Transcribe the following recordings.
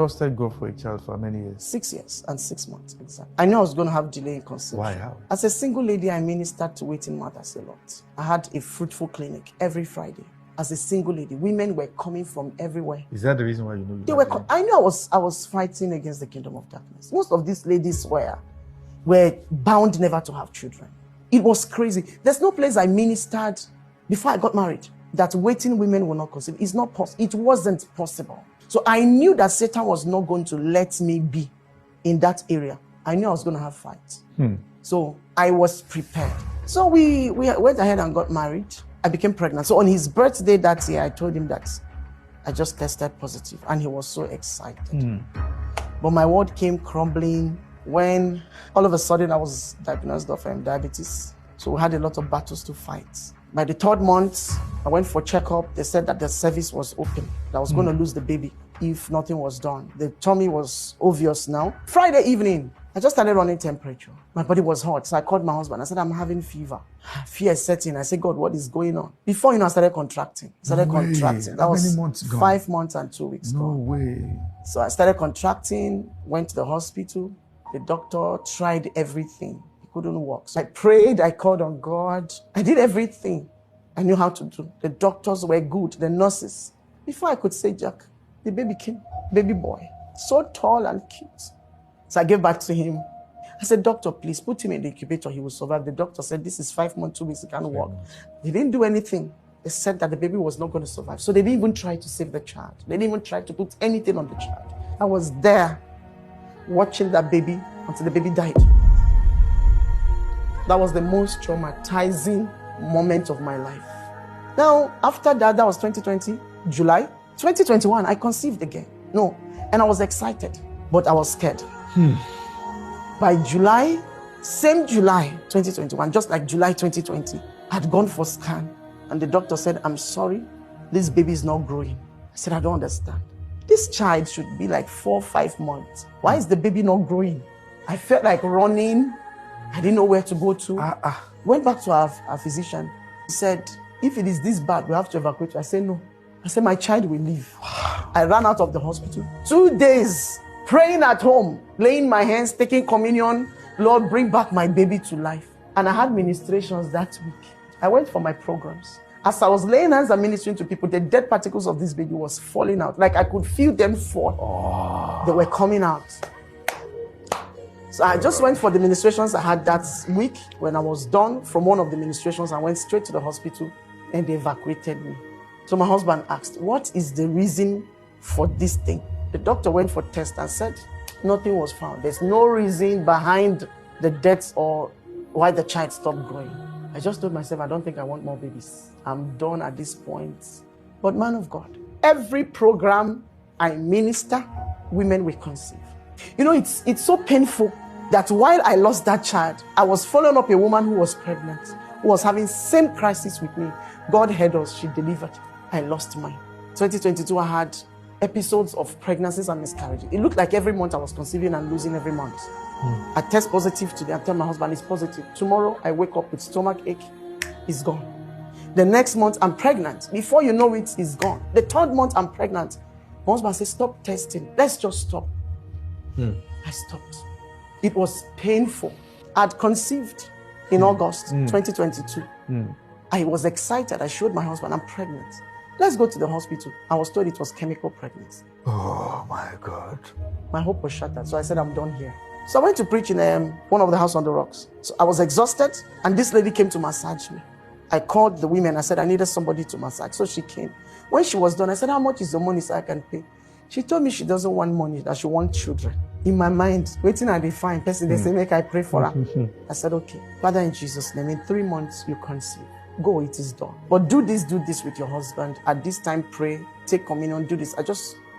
Trusted God for a child for many years. 6 years and 6 months, exactly. I knew I was going to have delay in conception. Why? How? As a single lady, I ministered to waiting mothers a lot. I had a fruitful clinic every Friday. As a single lady, women were coming from everywhere. Is that the reason why you know? They were. I knew I was fighting against the kingdom of darkness. Most of these ladies were bound never to have children. It was crazy. There's no place I ministered before I got married that waiting women will not conceive. It's not possible. It wasn't possible. So I knew that Satan was not going to let me be in that area. I knew I was going to have fights. So I was prepared. So we went ahead and got married. I became pregnant. So on his birthday that year, I told him that I just tested positive, and he was so excited. But my world came crumbling when all of a sudden I was diagnosed of diabetes. So we had a lot of battles to fight. By the 3rd month, I went for checkup. They said that the cervix was open, that I was going to lose the baby if nothing was done. The tummy was obvious now. Friday evening, I just started running temperature. My body was hot, so I called my husband. I said, I'm having fever. Fear is setting. I said, God, what is going on? Before, I started contracting. Contracting. That was 5 months and 2 weeks No gone. way. So I started contracting, went to the hospital. The doctor tried everything. Couldn't work. So I prayed, I called on God. I did everything I knew how to do. The doctors were good, the nurses. Before I could say Jack, the baby came, baby boy, so tall and cute. So I gave back to him. I said, doctor, please put him in the incubator. He will survive. The doctor said, this is 5 months, 2 weeks, he can't walk. They didn't do anything. They said that the baby was not going to survive. So they didn't even try to save the child. They didn't even try to put anything on the child. I was there watching that baby until the baby died. That was the most traumatizing moment of my life. Now, after that, that was 2020, July. 2021, I conceived again. No, and I was excited, but I was scared. By July, same July 2021, just like July 2020, I had gone for scan, and the doctor said, I'm sorry, this baby is not growing. I said, I don't understand. This child should be like 4 or 5 months. Why is the baby not growing? I felt like running. I didn't know where to go to. Went back to our physician. He said, if it is this bad, we have to evacuate you. I said, no. I said, my child will live. I ran out of the hospital. 2 days, praying at home, laying my hands, taking communion. Lord, bring back my baby to life. And I had ministrations that week. I went for my programs. As I was laying hands and ministering to people, the dead particles of this baby was falling out. Like I could feel them fall. They were coming out. So I just went for the ministrations I had that week. When I was done from one of the ministrations, I went straight to the hospital and they evacuated me. So my husband asked, what is the reason for this thing? The doctor went for tests and said, nothing was found. There's no reason behind the deaths or why the child stopped growing. I just told myself, I don't think I want more babies. I'm done at this point. But man of God, every program I minister, women will conceive. You know, it's so painful that while I lost that child, I was following up a woman who was pregnant, who was having same crisis with me. God heard us, she delivered. I lost mine. 2022, I had episodes of pregnancies and miscarriages. It looked like every month I was conceiving and losing every month. I test positive today. I tell my husband it's positive. Tomorrow, I wake up with stomach ache. It's gone. The next month, I'm pregnant. Before you know it, it's gone. The 3rd month, I'm pregnant. My husband says, stop testing. Let's just stop. I stopped. It was painful. I'd conceived in August 2022. I was excited. I showed my husband, I'm pregnant. Let's go to the hospital. I was told it was chemical pregnancy. Oh my God. My hope was shattered. So I said, I'm done here. So I went to preach in one of the house on the rocks. So I was exhausted, and this lady came to massage me. I called the women. I said, I needed somebody to massage. So she came. When she was done, I said, how much is the money so I can pay? She told me she doesn't want money, that she wants children. In my mind, waiting at the fine person, they say, make I pray for her. I said, okay. Father, in Jesus' name, in 3 months, you conceive. Go, it is done. But do this with your husband. At this time, pray, take communion, do this.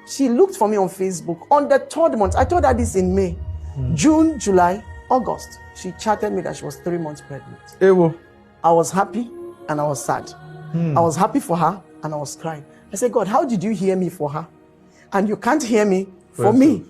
She looked for me on Facebook. On the 3rd month, I told her this in May. June, July, August. She chatted me that she was 3 months pregnant. Ewo. I was happy and I was sad. I was happy for her and I was crying. I said, God, how did you hear me for her? And you can't hear me for me.